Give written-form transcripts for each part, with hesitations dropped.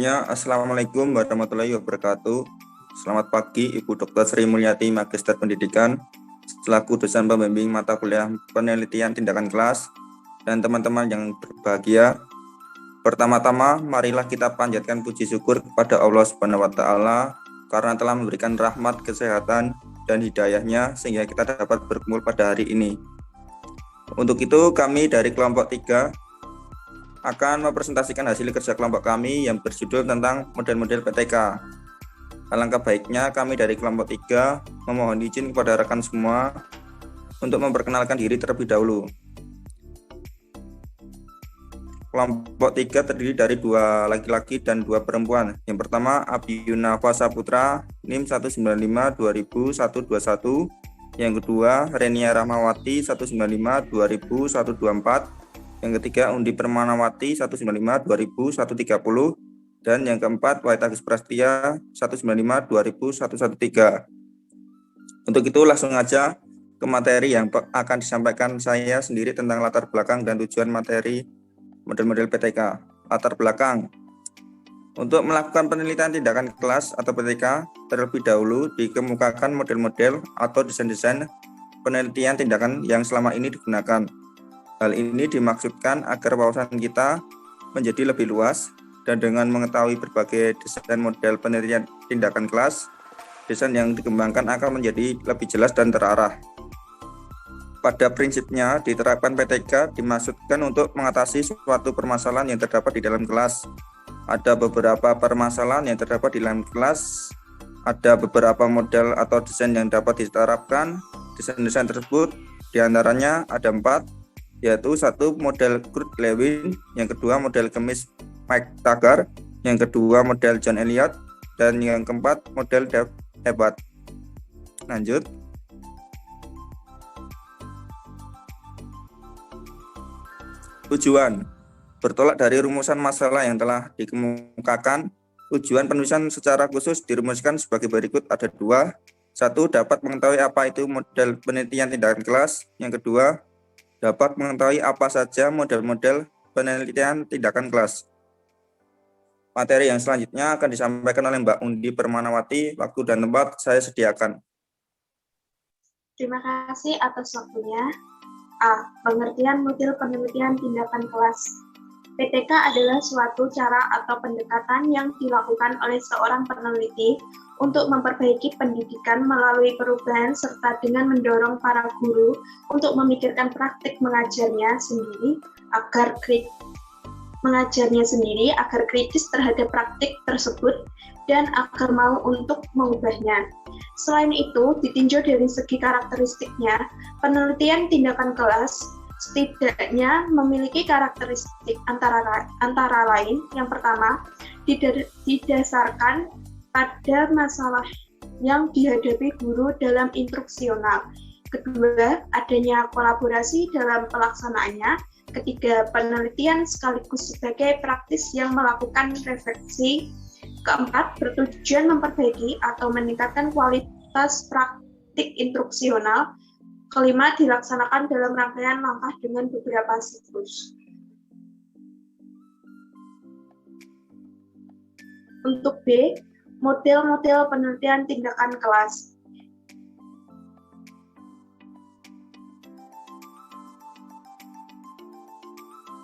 Semuanya, Assalamualaikum warahmatullahi wabarakatuh. Selamat pagi, Ibu Dr. Sri Mulyati, Magister Pendidikan, selaku dosen pembimbing mata kuliah penelitian tindakan kelas, dan teman-teman yang berbahagia. Pertama-tama, marilah kita panjatkan puji syukur kepada Allah Subhanahu wa Ta'ala karena telah memberikan rahmat, kesehatan, dan hidayahnya sehingga kita dapat berkumpul pada hari ini. Untuk itu, kami dari kelompok 3 akan mempresentasikan hasil kerja kelompok kami yang berjudul tentang model-model PTK. Alangkah baiknya kami dari kelompok 3 memohon izin kepada rekan semua untuk memperkenalkan diri terlebih dahulu. Kelompok 3 terdiri dari 2 laki-laki dan 2 perempuan. Yang pertama, Abiyuna Saputra, NIM 195-2001-21. Yang kedua, Renia Rahmawati 195-2001-24. Yang ketiga, Undi Permanawati 195-2001-30. Dan yang keempat, Wahid Agus Prastia 195-2001-13. Untuk itu langsung aja ke materi yang akan disampaikan saya sendiri tentang latar belakang dan tujuan materi model-model PTK. Latar belakang. Untuk melakukan penelitian tindakan kelas atau PTK, terlebih dahulu dikemukakan model-model atau desain-desain penelitian tindakan yang selama ini digunakan. Hal ini dimaksudkan agar wawasan kita menjadi lebih luas dan dengan mengetahui berbagai desain model penelitian tindakan kelas, desain yang dikembangkan akan menjadi lebih jelas dan terarah. Pada prinsipnya, diterapkan PTK dimaksudkan untuk mengatasi suatu permasalahan yang terdapat di dalam kelas. Ada beberapa permasalahan yang terdapat di dalam kelas, ada beberapa model atau desain yang dapat diterapkan. Desain-desain tersebut diantaranya ada 4, yaitu 1 model Kurt-Lewin, yang kedua model Kemis McTaggart, yang kedua model John Elliott, dan yang keempat model Dave Ebbott. Lanjut. Tujuan. Bertolak dari rumusan masalah yang telah dikemukakan, tujuan penulisan secara khusus dirumuskan sebagai berikut, ada 2. 1. Dapat mengetahui apa itu model penelitian tindakan kelas. Yang kedua, dapat mengetahui apa saja model-model penelitian tindakan kelas. Materi yang selanjutnya akan disampaikan oleh Mbak Undi Permanawati. Waktu dan tempat saya sediakan. Terima kasih atas waktunya. A. Pengertian model penelitian tindakan kelas. PTK adalah suatu cara atau pendekatan yang dilakukan oleh seorang peneliti untuk memperbaiki pendidikan melalui perubahan serta dengan mendorong para guru untuk memikirkan praktik mengajarnya sendiri agar kritis terhadap praktik tersebut dan agar mau untuk mengubahnya. Selain itu, ditinjau dari segi karakteristiknya, penelitian tindakan kelas setidaknya memiliki karakteristik antara lain. Yang pertama, didasarkan pada masalah yang dihadapi guru dalam instruksional. Kedua, adanya kolaborasi dalam pelaksanaannya. Ketiga, penelitian sekaligus sebagai praktis yang melakukan refleksi. Keempat, bertujuan memperbaiki atau meningkatkan kualitas praktik instruksional. Kelima, dilaksanakan dalam rangkaian langkah dengan beberapa siklus. Untuk B, model-model penelitian tindakan kelas.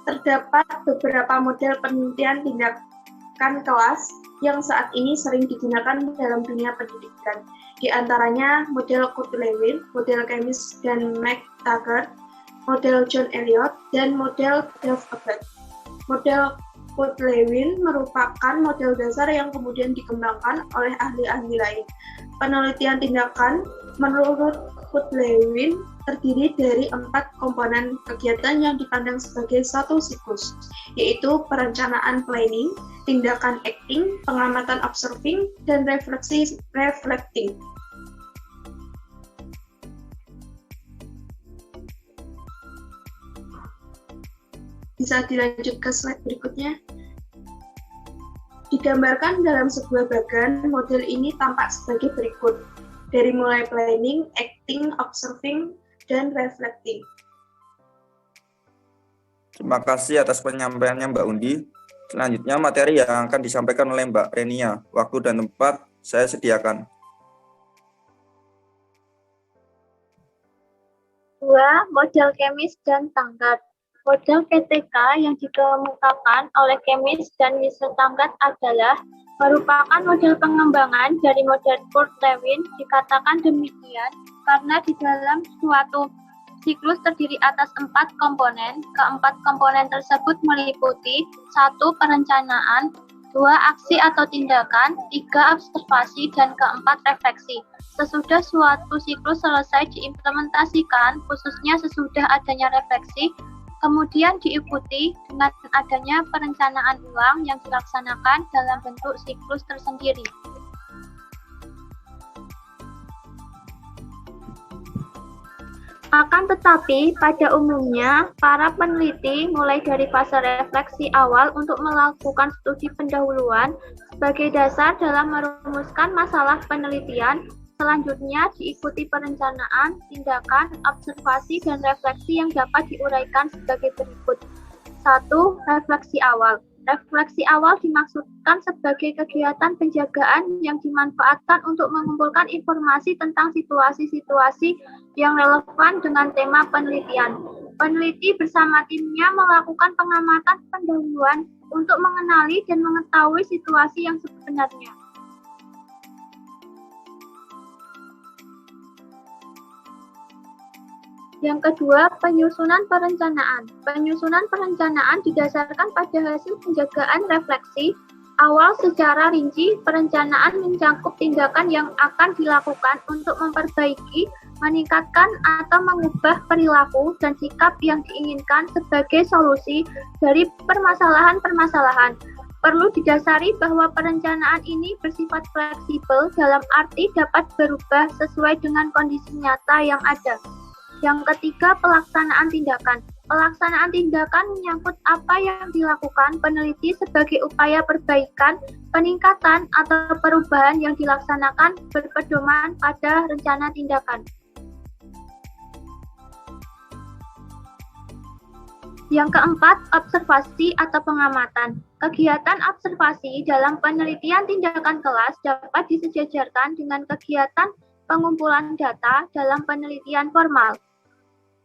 Terdapat beberapa model penelitian tindakan kelas yang saat ini sering digunakan dalam dunia pendidikan. Di antaranya model Kurt-Lewin, model Kemis dan McTaggart, model John Elliott, dan model Dave Ebbott. Model Kurt-Lewin merupakan model dasar yang kemudian dikembangkan oleh ahli-ahli lain. Penelitian tindakan menurut Kurt-Lewin terdiri dari 4 komponen kegiatan yang dipandang sebagai satu siklus, yaitu perencanaan planning, tindakan acting, pengamatan observing, dan refleksi reflecting. Bisa dilanjut ke slide berikutnya. Digambarkan dalam sebuah bagan, model ini tampak sebagai berikut. Dari mulai planning, acting, observing, dan reflecting. Terima kasih atas penyampaiannya Mbak Undi. Selanjutnya materi yang akan disampaikan oleh Mbak Renia. Waktu dan tempat saya sediakan. 2. Model kemis dan Tanggart. Model PTK yang dikemukakan oleh kemis dan Mr. Tanggart adalah merupakan model pengembangan dari model Kurt Lewin. Dikatakan demikian karena di dalam suatu siklus terdiri atas 4 komponen. Keempat komponen tersebut meliputi 1. Perencanaan, 2. Aksi atau tindakan, 3. Observasi, dan 4. Refleksi. Sesudah suatu siklus selesai diimplementasikan, khususnya sesudah adanya refleksi, kemudian diikuti dengan adanya perencanaan ulang yang dilaksanakan dalam bentuk siklus tersendiri. Akan tetapi, pada umumnya, para peneliti mulai dari fase refleksi awal untuk melakukan studi pendahuluan sebagai dasar dalam merumuskan masalah penelitian. Selanjutnya diikuti perencanaan, tindakan, observasi, dan refleksi yang dapat diuraikan sebagai berikut. 1. Refleksi awal. Refleksi awal dimaksudkan sebagai kegiatan penjagaan yang dimanfaatkan untuk mengumpulkan informasi tentang situasi-situasi yang relevan dengan tema penelitian. Peneliti bersama timnya melakukan pengamatan pendahuluan untuk mengenali dan mengetahui situasi yang sebenarnya. Yang kedua, penyusunan perencanaan. Penyusunan perencanaan didasarkan pada hasil penjagaan refleksi awal secara rinci. Perencanaan mencakup tindakan yang akan dilakukan untuk memperbaiki, meningkatkan, atau mengubah perilaku dan sikap yang diinginkan sebagai solusi dari permasalahan-permasalahan. Perlu didasari bahwa perencanaan ini bersifat fleksibel dalam arti dapat berubah sesuai dengan kondisi nyata yang ada. Yang ketiga, pelaksanaan tindakan. Pelaksanaan tindakan menyangkut apa yang dilakukan peneliti sebagai upaya perbaikan, peningkatan, atau perubahan yang dilaksanakan berpedoman pada rencana tindakan. Yang keempat, observasi atau pengamatan. Kegiatan observasi dalam penelitian tindakan kelas dapat disejajarkan dengan kegiatan pengumpulan data dalam penelitian formal.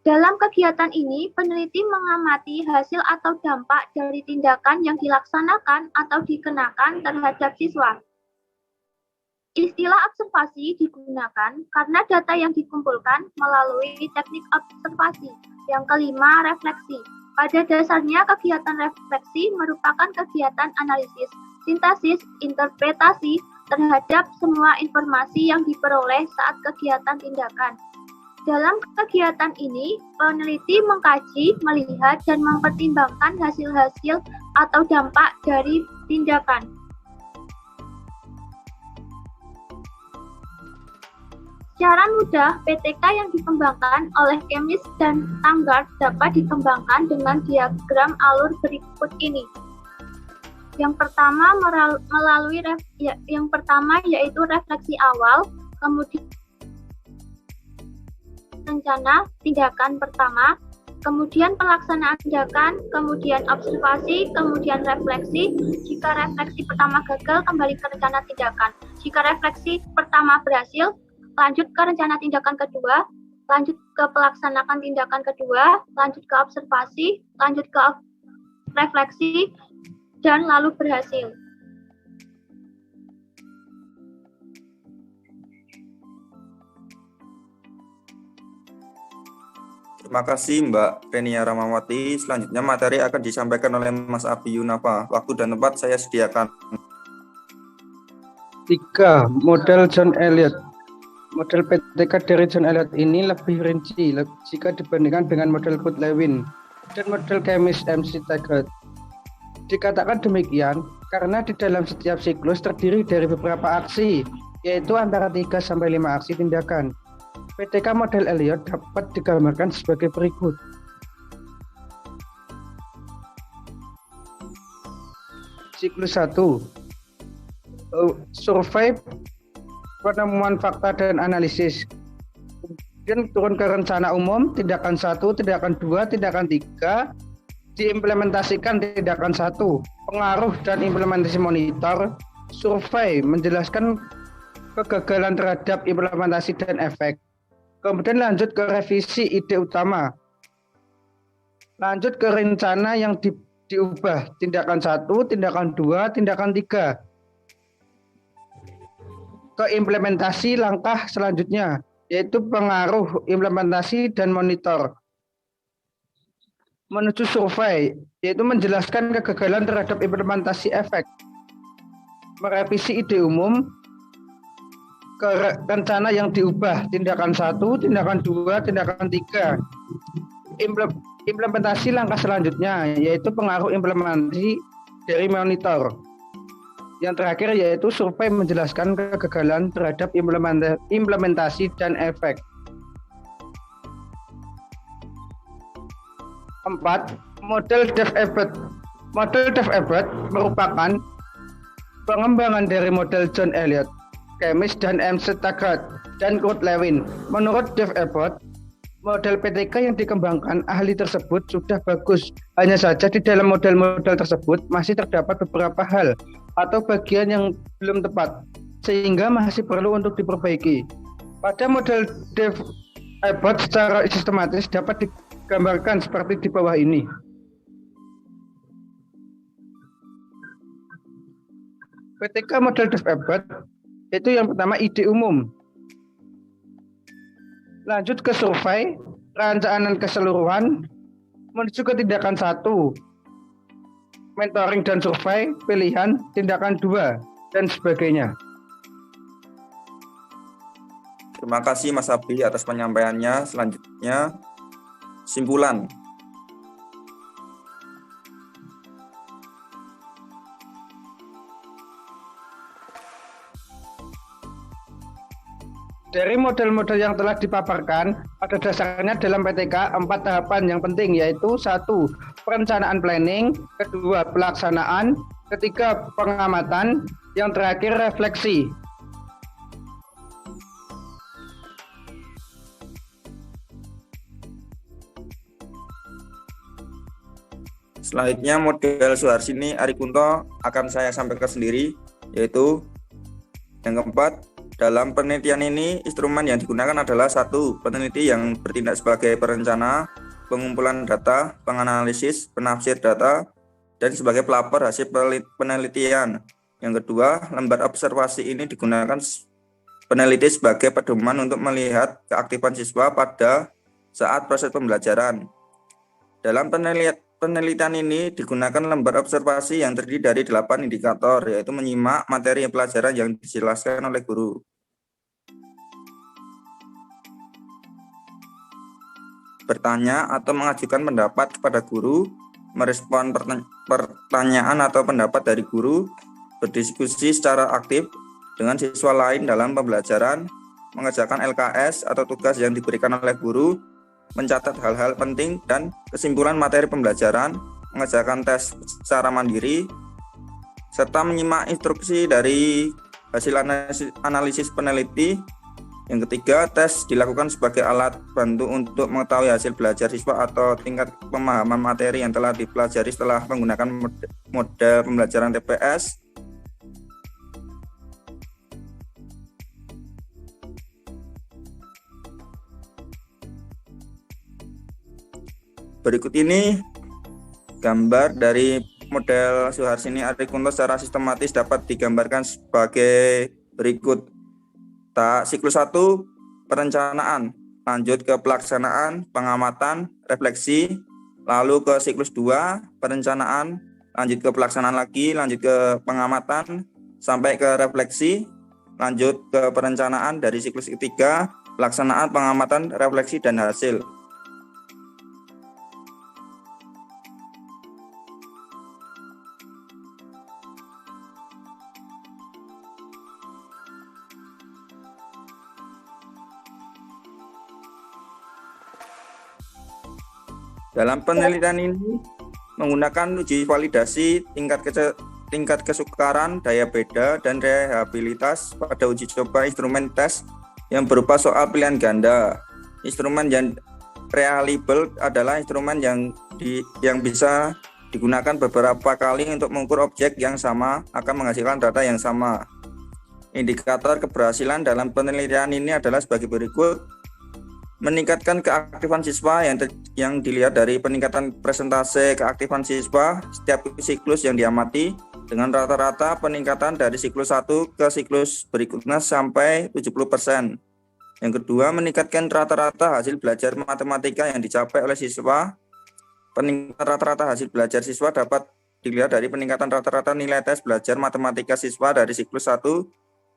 Dalam kegiatan ini, peneliti mengamati hasil atau dampak dari tindakan yang dilaksanakan atau dikenakan terhadap siswa. Istilah observasi digunakan karena data yang dikumpulkan melalui teknik observasi. Yang kelima, refleksi. Pada dasarnya, kegiatan refleksi merupakan kegiatan analisis, sintesis, interpretasi terhadap semua informasi yang diperoleh saat kegiatan tindakan. Dalam kegiatan ini, peneliti mengkaji, melihat, dan mempertimbangkan hasil-hasil atau dampak dari tindakan. Secara mudah, PTK yang dikembangkan oleh kemis dan Tanggart dapat dikembangkan dengan diagram alur berikut ini. Yang pertama yaitu refleksi awal, kemudian rencana tindakan pertama, kemudian pelaksanaan tindakan, kemudian observasi, kemudian refleksi. Jika refleksi pertama gagal, kembali ke rencana tindakan. Jika refleksi pertama berhasil, lanjut ke rencana tindakan kedua, lanjut ke pelaksanaan tindakan kedua, lanjut ke observasi, lanjut ke refleksi, dan lalu berhasil. Terima kasih Mbak Renia Ramawati. Selanjutnya materi akan disampaikan oleh Mas Abi Yunafa. Waktu dan tempat saya sediakan. 3. Model John Elliot. Model PTK dari John Elliot ini lebih rinci jika dibandingkan dengan model Kurt Lewin dan model kemis MC Taggart. Dikatakan demikian karena di dalam setiap siklus terdiri dari beberapa aksi, yaitu antara 3 sampai 5 aksi tindakan. PTK model Elliot dapat digambarkan sebagai berikut. Siklus 1. Survei, penemuan fakta dan analisis. Kemudian turun ke rencana umum, tindakan 1, tindakan 2, tindakan 3, diimplementasikan tindakan 1, pengaruh dan implementasi monitor. Survei menjelaskan kegagalan terhadap implementasi dan efek. Kemudian lanjut ke revisi ide utama. Lanjut ke rencana yang diubah. Tindakan 1, tindakan 2, tindakan 3. Ke implementasi langkah selanjutnya, yaitu pengaruh implementasi dan monitor. Menuju survei, yaitu menjelaskan kegagalan terhadap implementasi efek. Merevisi ide umum, ke rencana yang diubah, tindakan 1, tindakan 2, tindakan 3. Implementasi langkah selanjutnya, yaitu pengaruh implementasi dari monitor. Yang terakhir yaitu survei menjelaskan kegagalan terhadap implementasi dan efek. 4. Model DevEBOT. Model DevEBOT merupakan pengembangan dari model John Elliott, Chemis dan MC Taggart, dan Kurt Lewin. Menurut DevEBOT, model PTK yang dikembangkan ahli tersebut sudah bagus. Hanya saja di dalam model-model tersebut masih terdapat beberapa hal atau bagian yang belum tepat, sehingga masih perlu untuk diperbaiki. Pada model DevEBOT secara sistematis dapat digambarkan seperti di bawah ini. PTK model DevEBOT itu yang pertama ide umum. Lanjut ke survei, perencanaan keseluruhan, menuju ke tindakan 1, mentoring dan survei, pilihan, tindakan 2, dan sebagainya. Terima kasih Mas Abi atas penyampaiannya. Selanjutnya, simpulan. Dari model-model yang telah dipaparkan, pada dasarnya dalam PTK 4 tahapan yang penting, yaitu 1. Perencanaan planning, 2. Pelaksanaan, 3. Pengamatan, yang terakhir refleksi. Selanjutnya model Suharsini Arikunto akan saya sampaikan sendiri, yaitu yang keempat. Dalam penelitian ini, instrumen yang digunakan adalah 1. Peneliti yang bertindak sebagai perencana, pengumpulan data, penganalisis, penafsir data, dan sebagai pelapor hasil penelitian. Yang kedua, lembar observasi ini digunakan peneliti sebagai pedoman untuk melihat keaktifan siswa pada saat proses pembelajaran. Dalam penelitian ini digunakan lembar observasi yang terdiri dari 8 indikator, yaitu menyimak materi pelajaran yang dijelaskan oleh guru. Bertanya atau mengajukan pendapat kepada guru, merespon pertanyaan atau pendapat dari guru, berdiskusi secara aktif dengan siswa lain dalam pembelajaran, mengerjakan LKS atau tugas yang diberikan oleh guru, mencatat hal-hal penting dan kesimpulan materi pembelajaran, mengerjakan tes secara mandiri, serta menyimak instruksi dari hasil analisis peneliti. Yang ketiga, tes dilakukan sebagai alat bantu untuk mengetahui hasil belajar siswa atau tingkat pemahaman materi yang telah dipelajari setelah menggunakan model pembelajaran TPS. Berikut ini gambar dari model Suharsini Arikunto secara sistematis dapat digambarkan sebagai berikut. Siklus 1, perencanaan, lanjut ke pelaksanaan, pengamatan, refleksi, lalu ke siklus 2, perencanaan, lanjut ke pelaksanaan lagi, lanjut ke pengamatan, sampai ke refleksi, lanjut ke perencanaan dari siklus ketiga, pelaksanaan, pengamatan, refleksi, dan hasil. Dalam penelitian ini menggunakan uji validasi tingkat kesukaran, daya beda, dan rehabilitas pada uji coba instrumen tes yang berupa soal pilihan ganda. Instrumen yang reliable adalah instrumen yang bisa digunakan beberapa kali untuk mengukur objek yang sama akan menghasilkan data yang sama. Indikator keberhasilan dalam penelitian ini adalah sebagai berikut. Meningkatkan keaktifan siswa yang dilihat dari peningkatan persentase keaktifan siswa setiap siklus yang diamati dengan rata-rata peningkatan dari siklus 1 ke siklus berikutnya sampai 70%. Yang kedua, meningkatkan rata-rata hasil belajar matematika yang dicapai oleh siswa. Peningkatan rata-rata hasil belajar siswa dapat dilihat dari peningkatan rata-rata nilai tes belajar matematika siswa dari siklus 1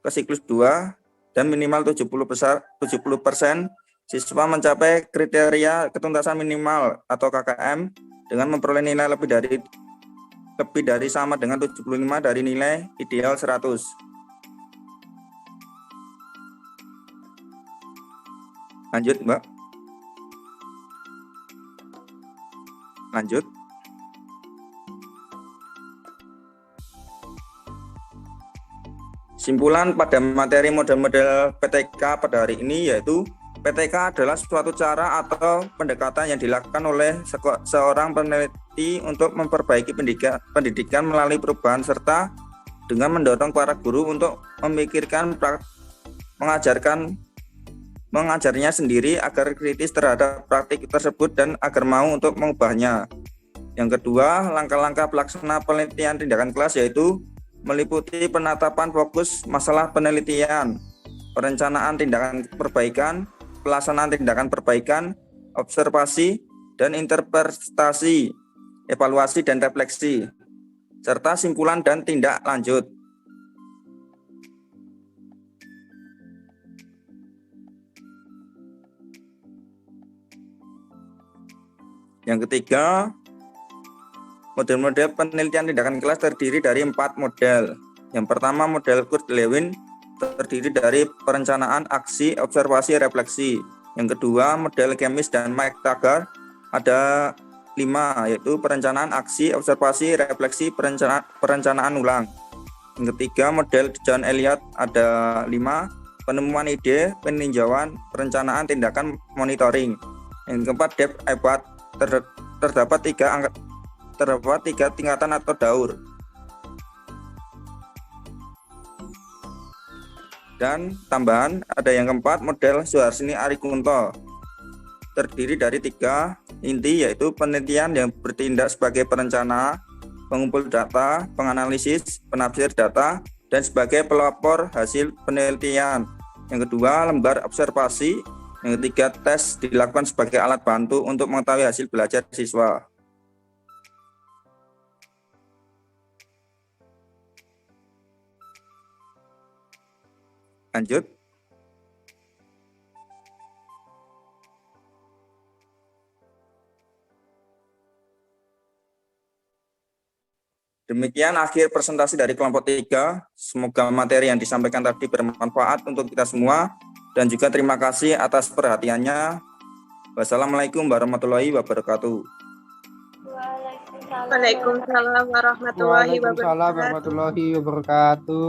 ke siklus 2 dan minimal 70% siswa mencapai kriteria ketuntasan minimal atau KKM dengan memperoleh nilai lebih dari sama dengan 75 dari nilai ideal 100. Lanjut, Mbak. Lanjut. Simpulan pada materi model-model PTK pada hari ini yaitu PTK adalah suatu cara atau pendekatan yang dilakukan oleh seorang peneliti untuk memperbaiki pendidikan melalui perubahan serta dengan mendorong para guru untuk memikirkan mengajarnya sendiri agar kritis terhadap praktik tersebut dan agar mau untuk mengubahnya. Yang kedua, langkah-langkah pelaksana penelitian tindakan kelas yaitu meliputi penetapan fokus masalah penelitian, perencanaan tindakan perbaikan, pelaksanaan tindakan perbaikan, observasi, dan interpretasi, evaluasi dan refleksi, serta simpulan dan tindak lanjut. Yang ketiga, model-model penelitian tindakan kelas terdiri dari 4 model. Yang pertama, model Kurt-Lewin terdiri dari perencanaan, aksi, observasi, refleksi. Yang kedua, model Kemis dan McTaggart ada 5, yaitu perencanaan, aksi, observasi, refleksi, perencanaan ulang. Yang ketiga, model John Elliott ada 5, penemuan ide, peninjauan, perencanaan, tindakan, monitoring. Yang keempat, Dave Ebbott terdapat 3 tingkatan atau daur. Dan tambahan ada yang keempat, model Suharsini Arikunto terdiri dari 3 inti, yaitu penelitian yang bertindak sebagai perencana, pengumpul data, penganalisis, penafsir data, dan sebagai pelapor hasil penelitian. Yang kedua, lembar observasi. Yang ketiga, tes dilakukan sebagai alat bantu untuk mengetahui hasil belajar siswa. Lanjut. Demikian akhir presentasi dari kelompok 3. Semoga materi yang disampaikan tadi bermanfaat untuk kita semua. Dan juga terima kasih atas perhatiannya. Wassalamualaikum warahmatullahi wabarakatuh. Waalaikumsalam warahmatullahi wabarakatuh. Waalaikumsalam warahmatullahi wabarakatuh.